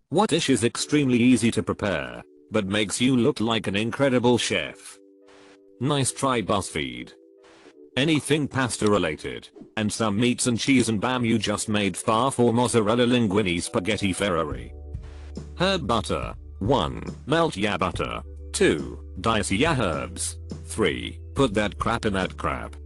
What dish is extremely easy to prepare, but makes you look like an incredible chef? Nice try, BuzzFeed. Anything pasta related, and some meats and cheese and bam, you just made far for mozzarella linguine spaghetti Ferrari. Herb butter. 1. Melt ya butter. 2. Dice ya herbs. 3. Put that crap in that crap.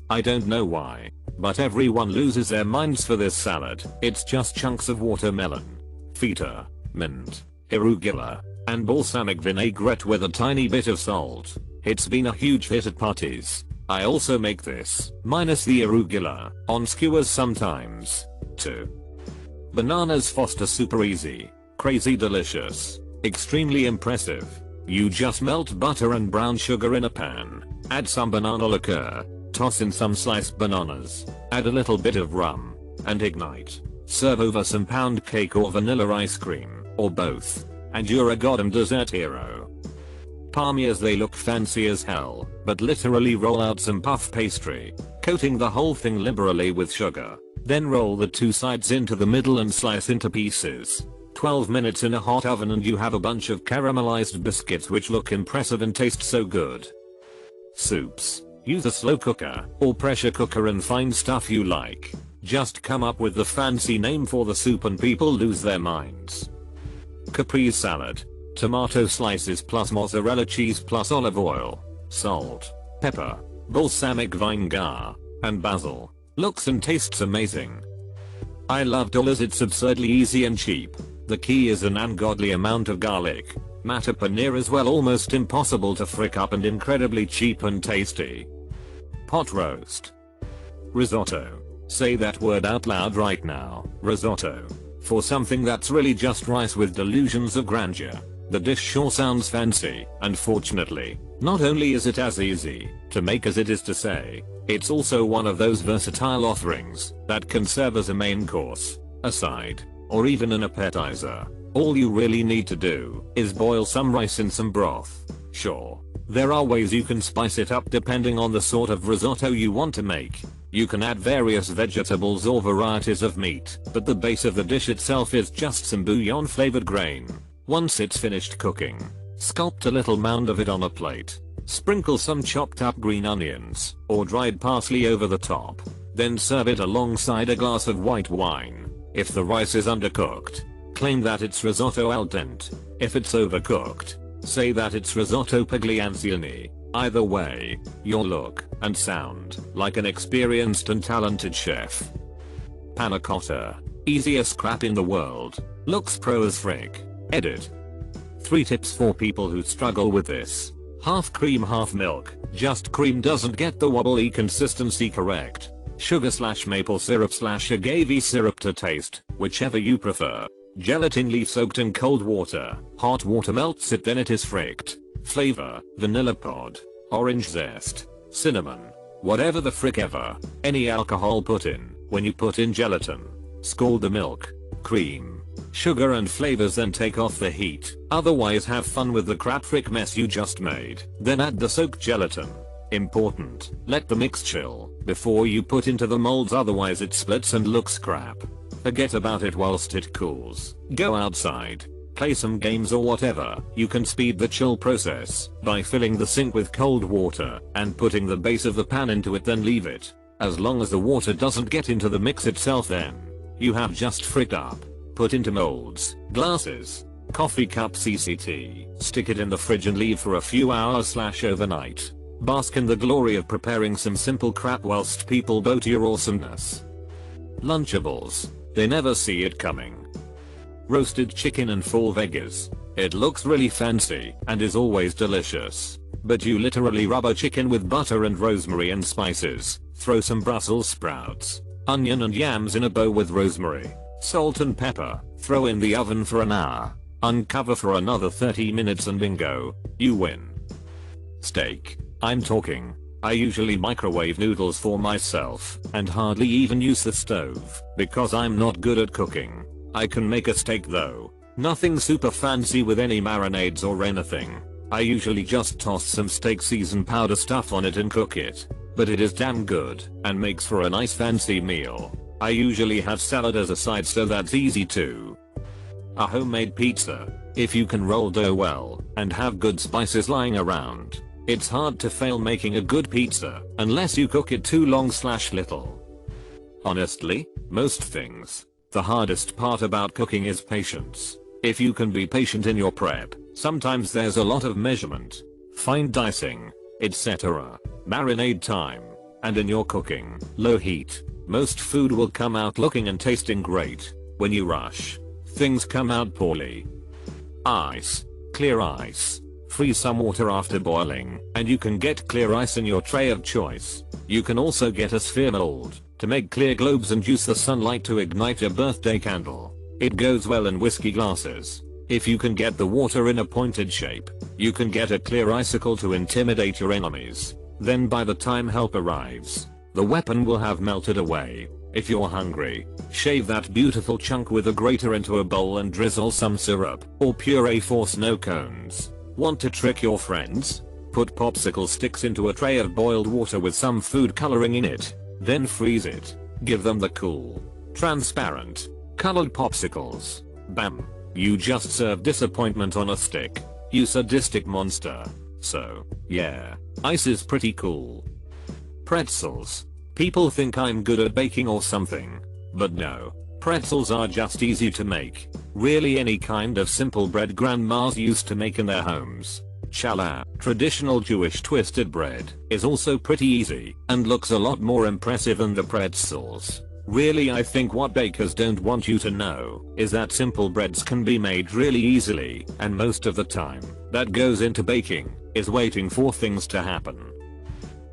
I don't know why, but everyone loses their minds for this salad. It's just chunks of watermelon, feta, mint, arugula, and balsamic vinaigrette with a tiny bit of salt. It's been a huge hit at parties. I also make this, minus the arugula, on skewers sometimes. 2. Bananas Foster. Super easy, crazy delicious, extremely impressive. You just melt butter and brown sugar in a pan, add some banana liqueur, toss in some sliced bananas, add a little bit of rum, and ignite. Serve over some pound cake or vanilla ice cream, or both, and you're a goddamn dessert hero. Palmiers. They look fancy as hell, but literally roll out some puff pastry, coating the whole thing liberally with sugar, then roll the two sides into the middle and slice into pieces. 12 minutes in a hot oven and you have a bunch of caramelized biscuits which look impressive and taste so good. Soups. Use a slow cooker or pressure cooker and find stuff you like. Just come up with the fancy name for the soup and people lose their minds. Caprese salad. Tomato slices plus mozzarella cheese plus olive oil, salt, pepper, balsamic vinegar, and basil. Looks and tastes amazing. I love dollars. It's absurdly easy and cheap. The key is an ungodly amount of garlic. Matter paneer as well, almost impossible to frick up and incredibly cheap and tasty. Pot roast. Risotto. Say that word out loud right now. Risotto. For something that's really just rice with delusions of grandeur. The dish sure sounds fancy, and fortunately, not only is it as easy to make as it is to say, it's also one of those versatile offerings that can serve as a main course, a side, or even an appetizer. All you really need to do is boil some rice in some broth. Sure, there are ways you can spice it up depending on the sort of risotto you want to make. You can add various vegetables or varieties of meat, but the base of the dish itself is just some bouillon flavored grain. Once it's finished cooking, sculpt a little mound of it on a plate. Sprinkle some chopped up green onions or dried parsley over the top. Then serve it alongside a glass of white wine. If the rice is undercooked, claim that it's risotto al dente. If it's overcooked, say that it's risotto paglianzione. Either way, you'll look and sound like an experienced and talented chef. Panna cotta. Easiest crap in the world. Looks pro as frick. Edit. 3 tips for people who struggle with this. Half cream half milk. Just cream doesn't get the wobbly consistency correct. Sugar / maple syrup / agave syrup to taste, whichever you prefer. Gelatin leaf soaked in cold water. Hot water melts it, then it is fricked. Flavor, vanilla pod, orange zest, cinnamon, whatever the frick ever. Any alcohol put in. When you put in gelatin, scald the milk, cream, sugar and flavors, then take off the heat. Otherwise have fun with the crap frick mess you just made. Then add the soaked gelatin. Important, let the mix chill before you put into the molds, otherwise it splits and looks crap. Forget about it whilst it cools. Go outside, play some games or whatever. You can speed the chill process by filling the sink with cold water and putting the base of the pan into it, then leave it. As long as the water doesn't get into the mix itself, then you have just fricked up. Put into molds, glasses, coffee cups etc. Stick it in the fridge and leave for a few hours / overnight. Bask in the glory of preparing some simple crap whilst people bow to your awesomeness. Lunchables. They never see it coming. Roasted chicken and full veggies. It looks really fancy and is always delicious. But you literally rub a chicken with butter and rosemary and spices. Throw some Brussels sprouts, onion and yams in a bowl with rosemary, salt and pepper. Throw in the oven for an hour. Uncover for another 30 minutes and bingo, you win. Steak. I'm talking. I usually microwave noodles for myself and hardly even use the stove because I'm not good at cooking. I can make a steak though. Nothing super fancy with any marinades or anything. I usually just toss some steak season powder stuff on it and cook it. But it is damn good and makes for a nice fancy meal. I usually have salad as a side, so that's easy too. A homemade pizza. If you can roll dough well and have good spices lying around, it's hard to fail making a good pizza unless you cook it too long/little. Honestly, most things. The hardest part about cooking is patience. If you can be patient in your prep, sometimes there's a lot of measurement, fine dicing, etc., marinade time, and in your cooking, low heat, most food will come out looking and tasting great. When you rush, things come out poorly. Ice. Clear ice. Freeze some water after boiling, and you can get clear ice in your tray of choice. You can also get a sphere mold to make clear globes and use the sunlight to ignite a birthday candle. It goes well in whiskey glasses. If you can get the water in a pointed shape, you can get a clear icicle to intimidate your enemies. Then by the time help arrives, the weapon will have melted away. If you're hungry, shave that beautiful chunk with a grater into a bowl and drizzle some syrup or puree for snow cones. Want to trick your friends? Put popsicle sticks into a tray of boiled water with some food coloring in it, then freeze it. Give them the cool, transparent, colored popsicles. Bam. You just served disappointment on a stick, you sadistic monster. So, yeah, ice is pretty cool. Pretzels. People think I'm good at baking or something, but no. Pretzels are just easy to make. Really any kind of simple bread grandmas used to make in their homes. Challah, traditional Jewish twisted bread, is also pretty easy and looks a lot more impressive than the pretzels. Really, I think what bakers don't want you to know is that simple breads can be made really easily, and most of the time that goes into baking is waiting for things to happen.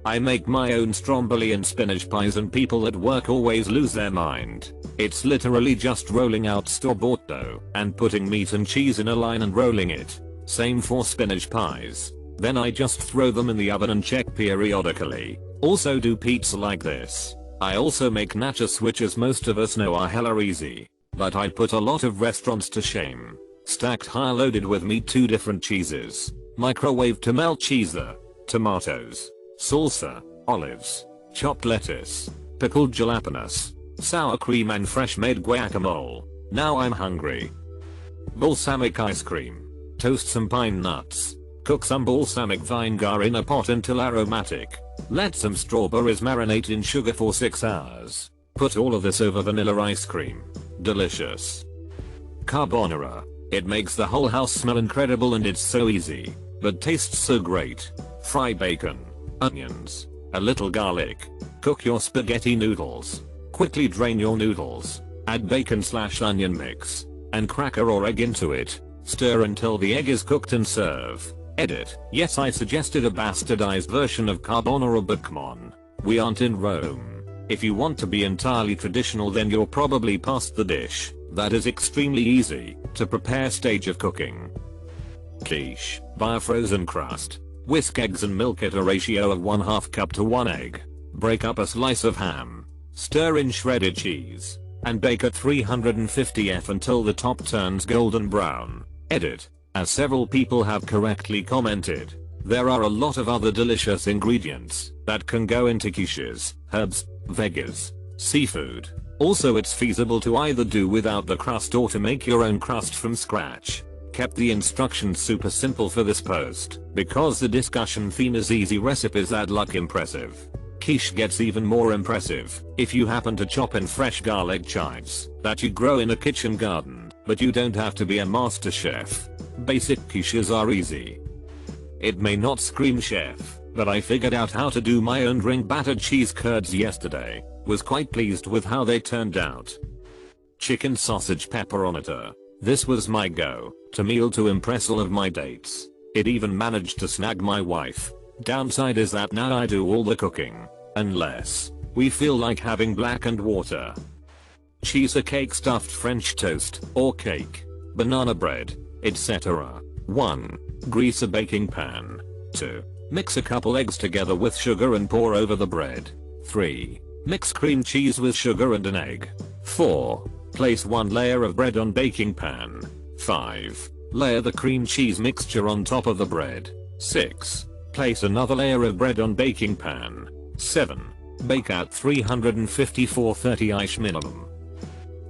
I make my own stromboli and spinach pies and people at work always lose their mind. It's literally just rolling out store-bought dough and putting meat and cheese in a line and rolling it. Same for spinach pies. Then I just throw them in the oven and check periodically. Also do pizza like this. I also make nachos, which as most of us know are hella easy, but I put a lot of restaurants to shame. Stacked high loaded with meat, 2 different cheeses, microwave to melt cheese, the tomatoes, salsa, olives, chopped lettuce, pickled jalapenos, sour cream and fresh made guacamole. Now I'm hungry. Balsamic ice cream. Toast some pine nuts. Cook some balsamic vinegar in a pot until aromatic. Let some strawberries marinate in sugar for 6 hours. Put all of this over vanilla ice cream. Delicious. Carbonara. It makes the whole house smell incredible and it's so easy, but tastes so great. Fry bacon, onions, a little garlic. Cook your spaghetti noodles. Quickly drain your noodles. Add bacon/onion mix and cracker or egg into it. Stir until the egg is cooked and serve. Edit. Yes, I suggested a bastardized version of carbonara, but come on. We aren't in Rome. If you want to be entirely traditional, then you're probably past the dish that is extremely easy to prepare stage of cooking. Quiche. Buy a frozen crust. Whisk eggs and milk at a ratio of 1/2 cup to 1 egg. Break up a slice of ham. Stir in shredded cheese. And bake at 350 F until the top turns golden brown. Edit. As several people have correctly commented, there are a lot of other delicious ingredients that can go into quiches: herbs, veggies, seafood. Also, it's feasible to either do without the crust or to make your own crust from scratch. Kept the instructions super simple for this post because the discussion theme is easy recipes that look impressive. Quiche gets even more impressive if you happen to chop in fresh garlic chives that you grow in a kitchen garden, but you don't have to be a master chef. Basic quiches are easy. It may not scream chef, but I figured out how to do my own ring battered cheese curds yesterday. Was quite pleased with how they turned out. Chicken sausage pepperonata. This was my go-to meal to impress all of my dates. It even managed to snag my wife. Downside is that now I do all the cooking, unless we feel like having black and water. Cheese cake, stuffed French toast or cake, banana bread, etc. 1. Grease a baking pan. 2. Mix a couple eggs together with sugar and pour over the bread. 3. Mix cream cheese with sugar and an egg. 4. Place 1 layer of bread on baking pan. 5. Layer the cream cheese mixture on top of the bread. 6. Place another layer of bread on baking pan. 7. Bake at 350 for 30 ish minimum.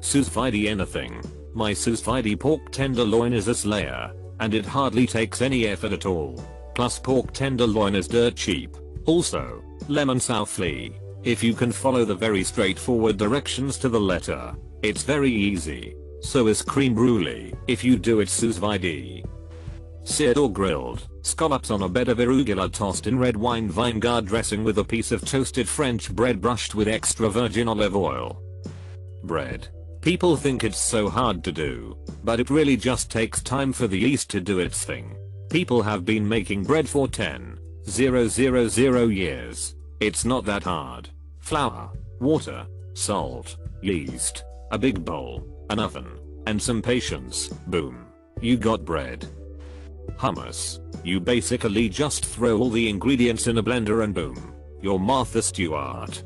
Sous vide anything. My sous vide pork tenderloin is a slayer, and it hardly takes any effort at all. Plus pork tenderloin is dirt cheap. Also, lemon souffle. If you can follow the very straightforward directions to the letter, it's very easy. So is creme brulee if you do it sous vide. Seared or grilled, scallops on a bed of arugula tossed in red wine vinegard dressing with a piece of toasted French bread brushed with extra virgin olive oil. Bread. People think it's so hard to do, but it really just takes time for the yeast to do its thing. People have been making bread for 10,000 years. It's not that hard. Flour, water, salt, yeast, a big bowl, an oven, and some patience. Boom. You got bread. Hummus. You basically just throw all the ingredients in a blender and boom. You're Martha Stewart.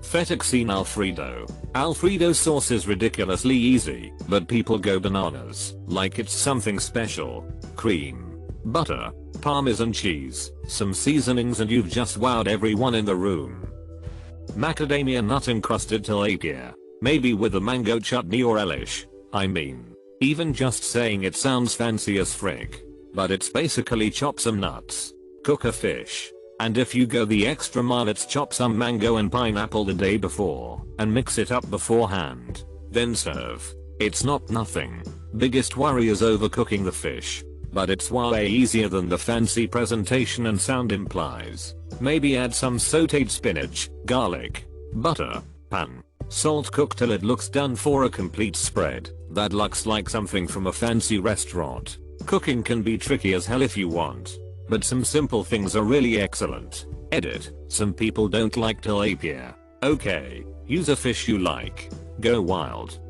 Fettuccine Alfredo. Alfredo sauce is ridiculously easy, but people go bananas like it's something special. Cream, butter, Parmesan cheese, some seasonings, and you've just wowed everyone in the room. Macadamia nut encrusted tilapia, maybe with a mango chutney or relish. I mean, even just saying it sounds fancy as frick. But it's basically chop some nuts, cook a fish, and if you go the extra mile it's chop some mango and pineapple the day before and mix it up beforehand. Then serve. It's not nothing. Biggest worry is overcooking the fish, but it's way easier than the fancy presentation and sound implies. Maybe add some sauteed spinach, garlic, butter, pan, salt, cook till it looks done for a complete spread that looks like something from a fancy restaurant. Cooking can be tricky as hell if you want, but some simple things are really excellent. Edit. Some people don't like tilapia. Okay, use a fish you like. Go wild.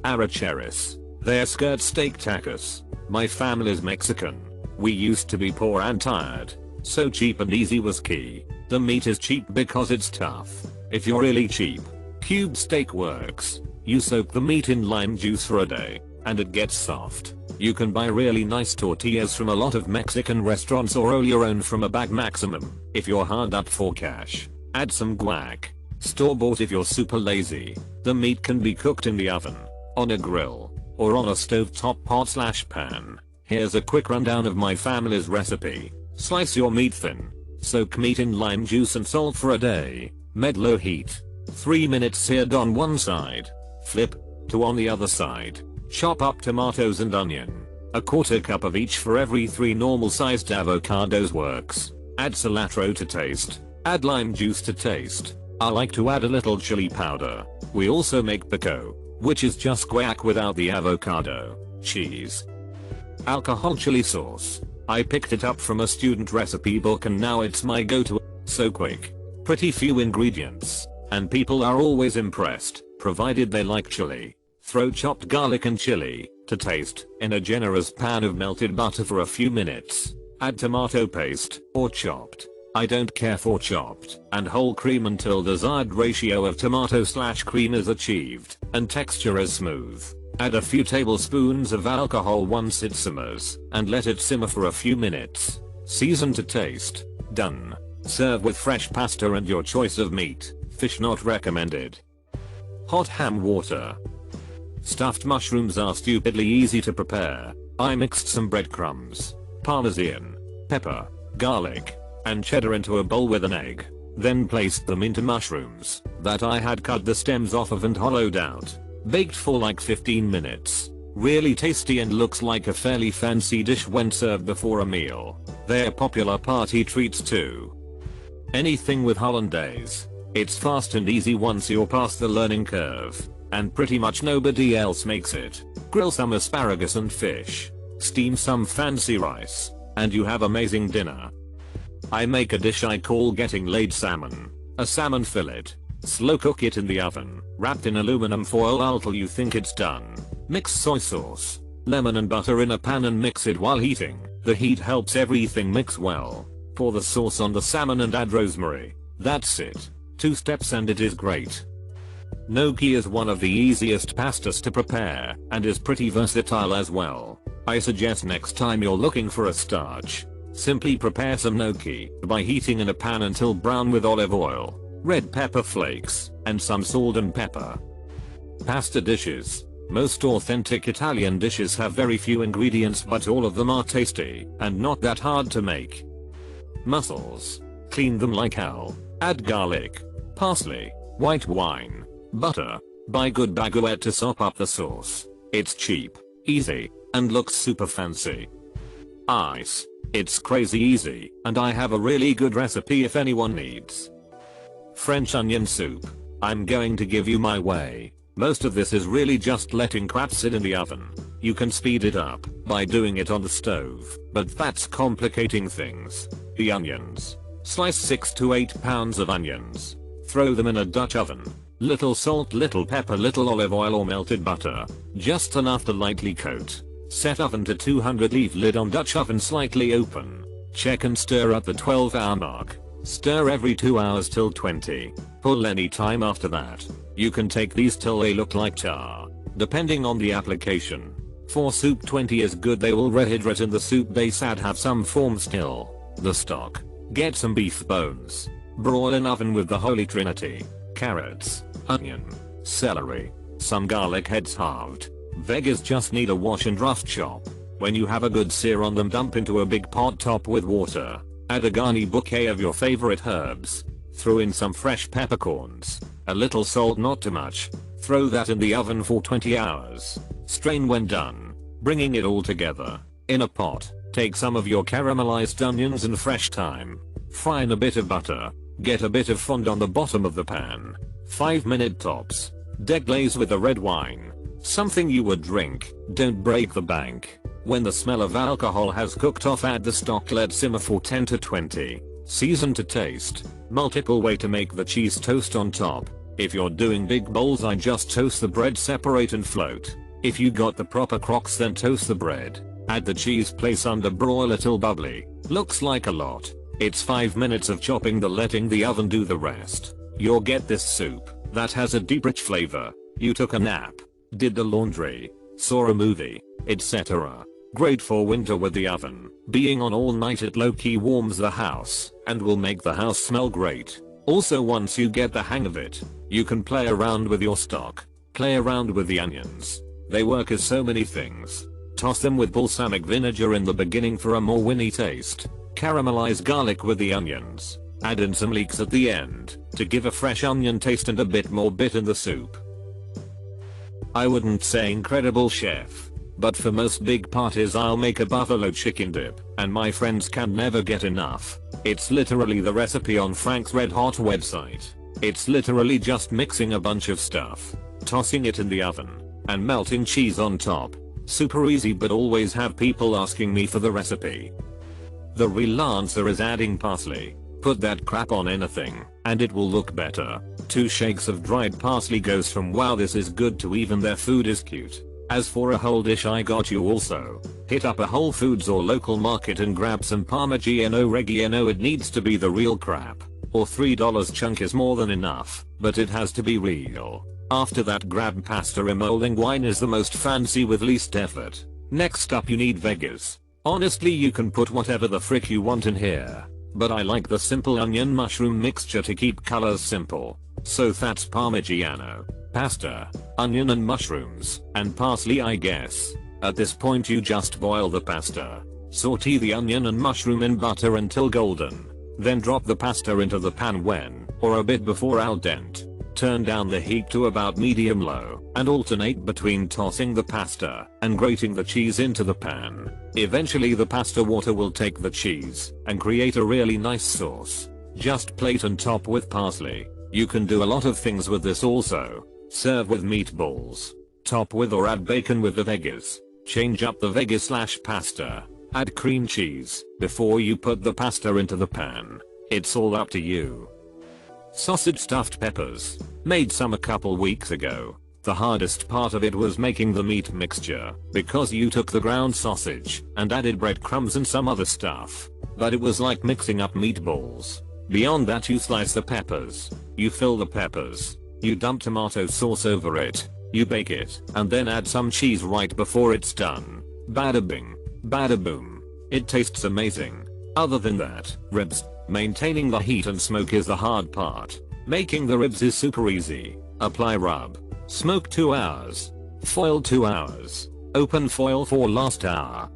Arracheras. They're skirt steak tacos. My family's Mexican. We used to be poor and tired, so cheap and easy was key. The meat is cheap because it's tough. If you're really cheap, cube steak works. You soak the meat in lime juice for a day, and it gets soft. You can buy really nice tortillas from a lot of Mexican restaurants or roll your own from a bag maximum if you're hard up for cash. Add some guac. Store bought if you're super lazy. The meat can be cooked in the oven, on a grill, or on a stovetop pot/pan. Here's a quick rundown of my family's recipe. Slice your meat thin. Soak meat in lime juice and salt for a day. Mid-low heat. 3 minutes seared on one side. Flip to on the other side. Chop up tomatoes and onion. A quarter cup of each for every 3 normal sized avocados works. Add cilantro to taste. Add lime juice to taste. I like to add a little chili powder. We also make pico, which is just guac without the avocado. Cheese. Alcohol chili sauce. I picked it up from a student recipe book and now it's my go-to. So quick. Pretty few ingredients. And people are always impressed, provided they like chili. Throw chopped garlic and chili, to taste, in a generous pan of melted butter for a few minutes. Add tomato paste, or chopped. I don't care for chopped, and whole cream until desired ratio of tomato/cream is achieved, and texture is smooth. Add a few tablespoons of alcohol once it simmers, and let it simmer for a few minutes. Season to taste. Done. Serve with fresh pasta and your choice of meat. Fish not recommended. Hot ham water. Stuffed mushrooms are stupidly easy to prepare. I mixed some breadcrumbs, parmesan, pepper, garlic, and cheddar into a bowl with an egg. Then placed them into mushrooms that I had cut the stems off of and hollowed out. Baked for like 15 minutes. Really tasty and looks like a fairly fancy dish when served before a meal. They're popular party treats too. Anything with hollandaise. It's fast and easy once you're past the learning curve. And pretty much nobody else makes it. Grill some asparagus and fish. Steam some fancy rice. And you have amazing dinner. I make a dish I call getting laid salmon. A salmon fillet. Slow cook it in the oven, wrapped in aluminum foil until you think it's done. Mix soy sauce, lemon and butter in a pan and mix it while heating. The heat helps everything mix well. Pour the sauce on the salmon and add rosemary. That's it. 2 steps and it is great. Gnocchi is one of the easiest pastas to prepare and is pretty versatile as well. I suggest next time you're looking for a starch, simply prepare some gnocchi by heating in a pan until brown with olive oil, red pepper flakes, and some salt and pepper. Pasta dishes. Most authentic Italian dishes have very few ingredients, but all of them are tasty and not that hard to make. Mussels. Clean them like hell. Add garlic, parsley, white wine, butter. Buy good baguette to sop up the sauce. It's cheap, easy, and looks super fancy. Ice. It's crazy easy, and I have a really good recipe if anyone needs. French onion soup. I'm going to give you my way. Most of this is really just letting crap sit in the oven. You can speed it up by doing it on the stove, but that's complicating things. The onions. Slice 6 to 8 pounds of onions. Throw them in a Dutch oven. Little salt, little pepper, little olive oil or melted butter. Just enough to lightly coat. Set oven to 200, leave lid on Dutch oven slightly open. Check and stir at the 12-hour mark. Stir every 2 hours till 20. Pull any time after that. You can take these till they look like tar, depending on the application. For soup 20 is good, they will rehydrate in the soup base, have some form still. The stock. Get some beef bones. Broil in oven with the holy trinity. Carrots, onion, celery, some garlic heads halved. Veggies just need a wash and rough chop. When you have a good sear on them, dump into a big pot, top with water. Add a garni bouquet of your favorite herbs. Throw in some fresh peppercorns. A little salt, not too much. Throw that in the oven for 20 hours. Strain when done. Bringing it all together. In a pot, take some of your caramelized onions and fresh thyme. Fry in a bit of butter. Get a bit of fond on the bottom of the pan. 5-minute tops. Deglaze with the red wine. Something you would drink. Don't break the bank. When the smell of alcohol has cooked off, add the stock, let simmer for 10 to 20. Season to taste. Multiple way to make the cheese toast on top. If you're doing big bowls, I just toast the bread separate and float. If you got the proper crocks, then toast the bread. Add the cheese, place under, broil it till bubbly. Looks like a lot. It's 5 minutes of chopping, letting the oven do the rest. You'll get this soup that has a deep rich flavor. You took a nap, did the laundry, saw a movie, etc. Great for winter with the oven being on all night. It low-key warms the house and will make the house smell great. Also, once you get the hang of it, you can play around with your stock. Play around with the onions. They work as so many things. Toss them with balsamic vinegar in the beginning for a more winny taste. Caramelize garlic with the onions. Add in some leeks at the end to give a fresh onion taste and a bit more bit in the soup. I wouldn't say incredible chef, but for most big parties I'll make a buffalo chicken dip, and my friends can never get enough. It's literally the recipe on Frank's Red Hot website. It's literally just mixing a bunch of stuff, tossing it in the oven, and melting cheese on top. Super easy, but always have people asking me for the recipe. The real answer is adding parsley. Put that crap on anything, and it will look better. 2 shakes of dried parsley goes from wow this is good to even their food is cute. As for a whole dish, I got you also. Hit up a Whole Foods or local market and grab some Parmigiano Reggiano. It needs to be the real crap, or $3 chunk is more than enough, but it has to be real. After that, grab pasta. Emolling wine is the most fancy with least effort. Next up, you need veggies. Honestly, you can put whatever the frick you want in here, but I like the simple onion mushroom mixture to keep colors simple. So that's Parmigiano, pasta, onion and mushrooms, and parsley, I guess. At this point you just boil the pasta. Saute the onion and mushroom in butter until golden. Then drop the pasta into the pan when, or a bit before, al dente. Turn down the heat to about medium low and alternate between tossing the pasta and grating the cheese into the pan. Eventually the pasta water will take the cheese and create a really nice sauce. Just plate and top with parsley. You can do a lot of things with this also. Serve with meatballs. Top with or add bacon with the veggies. Change up the veggie/pasta. Add cream cheese before you put the pasta into the pan. It's all up to you. Sausage stuffed peppers. Made some a couple weeks ago. The hardest part of it was making the meat mixture, because you took the ground sausage and added breadcrumbs and some other stuff. But it was like mixing up meatballs. Beyond that, you slice the peppers. You fill the peppers. You dump tomato sauce over it. You bake it and then add some cheese right before it's done. Bada bing, bada boom. It tastes amazing. Other than that, ribs. Maintaining the heat and smoke is the hard part. Making the ribs is super easy. Apply rub. Smoke 2 hours. Foil 2 hours. Open foil for last hour.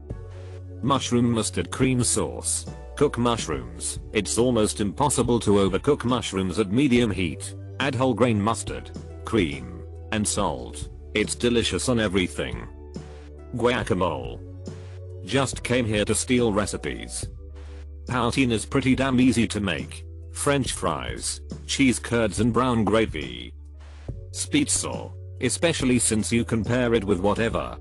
Mushroom mustard cream sauce. Cook mushrooms. It's almost impossible to overcook mushrooms at medium heat. Add whole grain mustard, cream, and salt. It's delicious on everything. Guacamole. Just came here to steal recipes. Poutine is pretty damn easy to make. French fries, cheese curds and brown gravy. Spätzle, especially since you can pair it with whatever.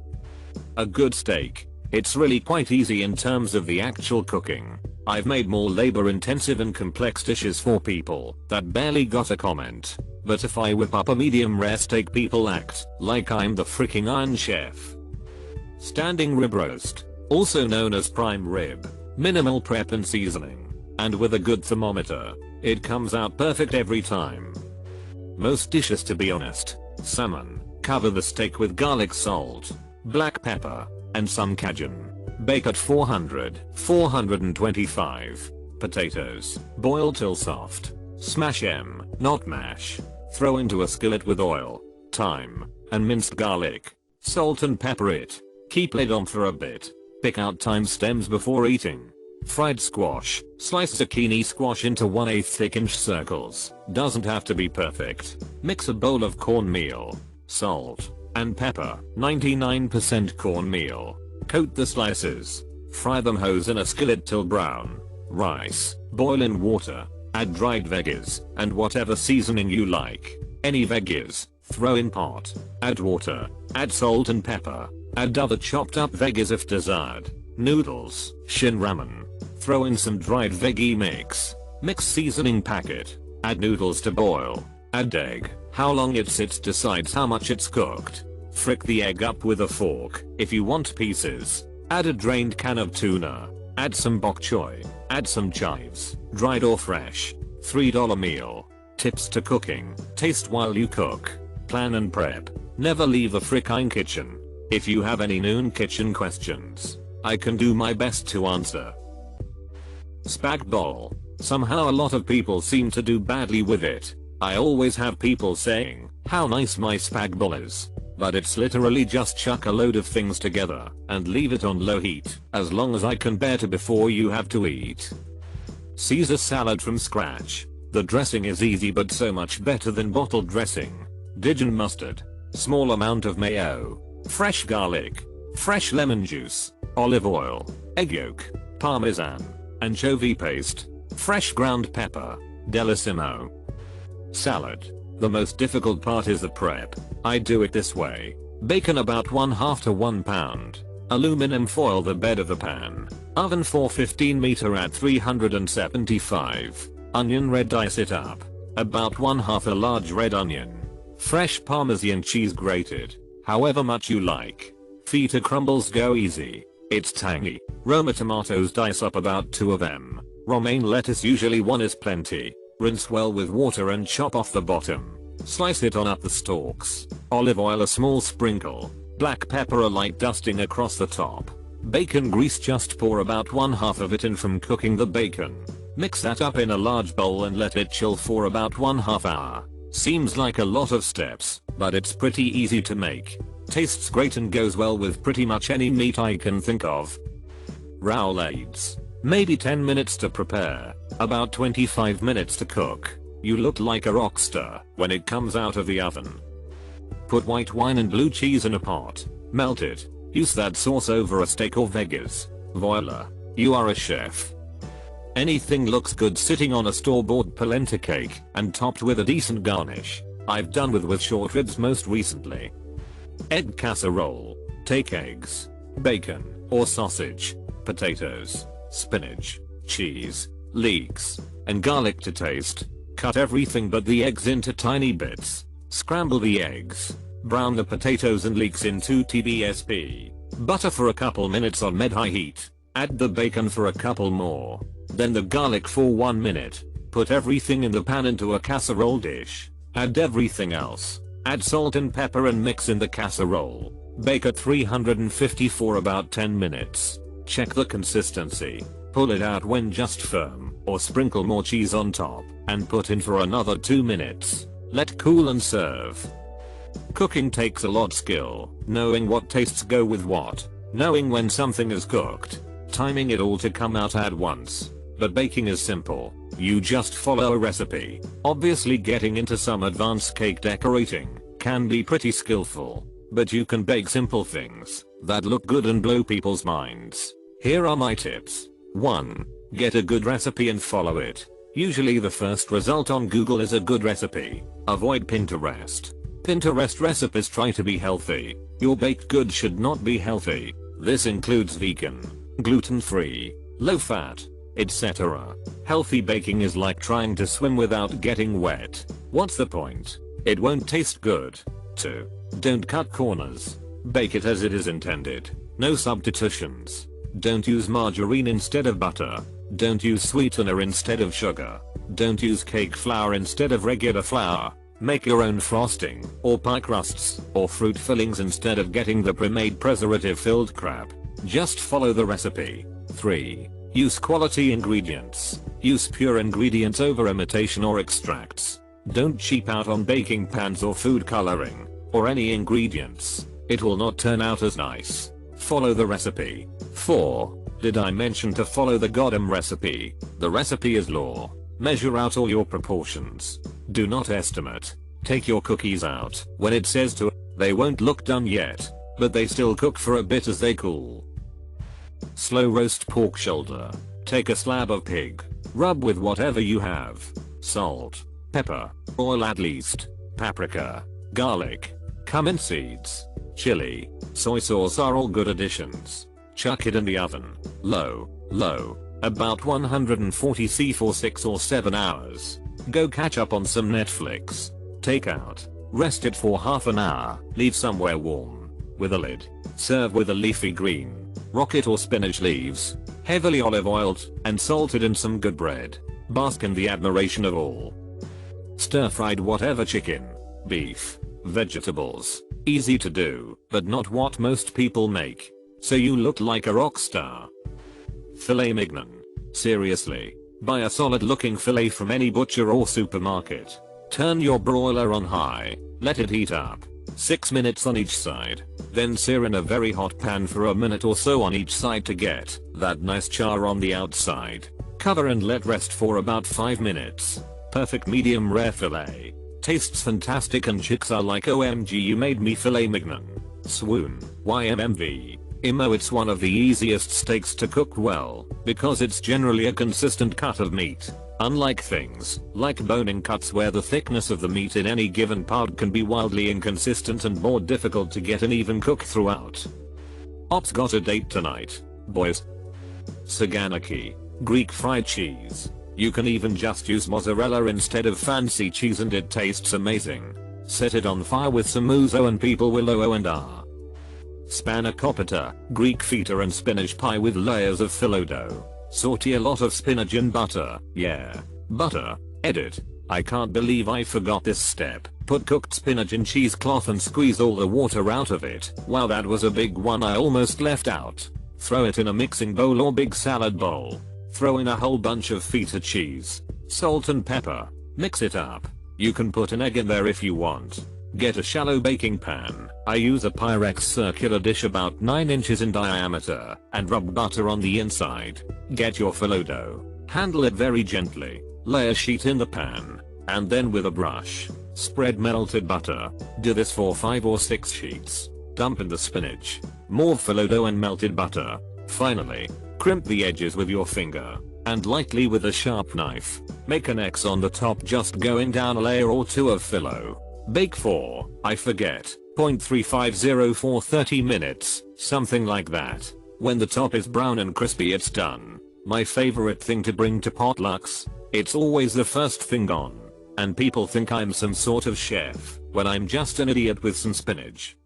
A good steak. It's really quite easy in terms of the actual cooking. I've made more labor intensive and complex dishes for people that barely got a comment. But if I whip up a medium rare steak, people act like I'm the freaking Iron Chef. Standing rib roast, also known as prime rib. Minimal prep and seasoning. And with a good thermometer, it comes out perfect every time. Most dishes, to be honest. Salmon. Cover the steak with garlic salt, black pepper, and some Cajun. Bake at 425. Potatoes. Boil till soft. Smash them, not mash. Throw into a skillet with oil, thyme, and minced garlic. Salt and pepper it. Keep lid on for a bit. Pick out thyme stems before eating. Fried squash. Slice zucchini squash into 1/8 thick inch circles. Doesn't have to be perfect. Mix a bowl of cornmeal, salt, and pepper. 99% cornmeal. Coat the slices. Fry them hose in a skillet till brown. Rice. Boil in water. Add dried veggies and whatever seasoning you like. Any veggies. Throw in pot. Add water. Add salt and pepper. Add other chopped up veggies if desired. Noodles. Shin ramen. Throw in some dried veggie mix. Mix seasoning packet. Add noodles to boil. Add egg. How long it sits decides how much it's cooked. Frick the egg up with a fork if you want pieces. Add a drained can of tuna. Add some bok choy. Add some chives, dried or fresh. $3 meal. Tips to cooking. Taste while you cook. Plan and prep. Never leave a frickin' kitchen. If you have any noon kitchen questions, I can do my best to answer. Spag bowl. Somehow a lot of people seem to do badly with it. I always have people saying how nice my spag bowl is. But it's literally just chuck a load of things together and leave it on low heat as long as I can bear to before you have to eat. Caesar salad from scratch. The dressing is easy but so much better than bottled dressing. Dijon mustard. Small amount of mayo. Fresh garlic. Fresh lemon juice. Olive oil. Egg yolk. Parmesan. Anchovy paste. Fresh ground pepper. Delissimo. Salad. The most difficult part is the prep. I do it this way. Bacon about 1/2 to 1 pound. Aluminum foil the bed of the pan. Oven 415 meter at 375. Onion red, dice it up. About 1/2 a large red onion. Fresh Parmesan cheese grated. However much you like. Feta crumbles go easy. It's tangy. Roma tomatoes, dice up about 2 of them. Romaine lettuce, usually 1 is plenty. Rinse well with water and chop off the bottom. Slice it on up the stalks. Olive oil a small sprinkle. Black pepper a light dusting across the top. Bacon grease, just pour about 1/2 of it in from cooking the bacon. Mix that up in a large bowl and let it chill for about 1/2 hour. Seems like a lot of steps, but it's pretty easy to make. Tastes great and goes well with pretty much any meat I can think of. Roulades. Maybe 10 minutes to prepare, about 25 minutes to cook. You look like a rock star when it comes out of the oven. Put white wine and blue cheese in a pot. Melt it. Use that sauce over a steak or veggies. Voila. You are a chef. Anything looks good sitting on a store-bought polenta cake and topped with a decent garnish. I've done with short ribs most recently. Egg casserole. Take eggs, bacon or sausage, potatoes, spinach, cheese, leeks, and garlic to taste. Cut everything but the eggs into tiny bits. Scramble the eggs. Brown the potatoes and leeks in 2 tablespoons. Butter for a couple minutes on mid-high heat. Add the bacon for a couple more. Then the garlic for 1 minute. Put everything in the pan into a casserole dish. Add everything else. Add salt and pepper and mix in the casserole. Bake at 350 for about 10 minutes. Check the consistency. Pull it out when just firm, or sprinkle more cheese on top, and put in for another 2 minutes. Let cool and serve. Cooking takes a lot skill, knowing what tastes go with what, knowing when something is cooked, timing it all to come out at once. But baking is simple. You just follow a recipe. Obviously getting into some advanced cake decorating can be pretty skillful, but you can bake simple things that look good and blow people's minds. Here are my tips. 1. Get a good recipe and follow it. Usually the first result on Google is a good recipe. Avoid Pinterest. Pinterest recipes try to be healthy. Your baked goods should not be healthy. This includes vegan, gluten-free, low-fat, etc. Healthy baking is like trying to swim without getting wet. What's the point? It won't taste good. 2. Don't cut corners. Bake it as it is intended. No substitutions. Don't use margarine instead of butter. Don't use sweetener instead of sugar. Don't use cake flour instead of regular flour. Make your own frosting, or pie crusts, or fruit fillings instead of getting the pre-made preservative-filled crap. Just follow the recipe. 3. Use quality ingredients. Use pure ingredients over imitation or extracts. Don't cheap out on baking pans or food coloring, or any ingredients. It will not turn out as nice. Follow the recipe. 4. Did I mention to follow the goddamn recipe? The recipe is law. Measure out all your proportions. Do not estimate. Take your cookies out when it says to. They won't look done yet, but they still cook for a bit as they cool. Slow roast pork shoulder. Take a slab of pig. Rub with whatever you have. Salt, pepper, oil at least, paprika, garlic, cumin seeds, chili, soy sauce are all good additions. Chuck it in the oven. Low, about 140°C for 6 or 7 hours. Go catch up on some Netflix. Take out. Rest it for half an hour. Leave somewhere warm. With a lid. Serve with a leafy green, rocket or spinach leaves, heavily olive oiled, and salted in some good bread. Bask in the admiration of all. Stir fried whatever chicken, beef, vegetables. Easy to do, but not what most people make. So you look like a rock star. Filet mignon. Seriously. Buy a solid looking filet from any butcher or supermarket. Turn your broiler on high. Let it heat up. 6 minutes on each side. Then sear in a very hot pan for a minute or so on each side to get that nice char on the outside. Cover and let rest for about 5 minutes. Perfect medium rare filet. Tastes fantastic and chicks are like, OMG, you made me filet mignon. Swoon. YMMV. Imo, it's one of the easiest steaks to cook well, because it's generally a consistent cut of meat. Unlike things like boning cuts where the thickness of the meat in any given part can be wildly inconsistent and more difficult to get an even cook throughout. Ops got a date tonight, boys. Saganaki. Greek fried cheese. You can even just use mozzarella instead of fancy cheese and it tastes amazing. Set it on fire with some ouzo and people will oh and ah. Spanakopita. Greek feta and spinach pie with layers of phyllo dough. Saute a lot of spinach in butter. Yeah. Butter. Edit. I can't believe I forgot this step. Put cooked spinach in cheesecloth and squeeze all the water out of it. Wow, that was a big one I almost left out. Throw it in a mixing bowl or big salad bowl. Throw in a whole bunch of feta cheese, salt and pepper. Mix it up. You can put an egg in there if you want. Get a shallow baking pan. I use a Pyrex circular dish about 9 inches in diameter and rub butter on the inside. Get your phyllo dough. Handle it very gently. Lay a sheet in the pan. And then with a brush, spread melted butter. Do this for 5 or 6 sheets. Dump in the spinach. More phyllo dough and melted butter. Finally, crimp the edges with your finger. And lightly with a sharp knife. Make an X on the top, just going down a layer or 2 of phyllo. Bake for, I forget, 0.350 for 30 minutes, something like that. When the top is brown and crispy, it's done. My favorite thing to bring to potlucks. It's always the first thing gone. And people think I'm some sort of chef, when I'm just an idiot with some spinach.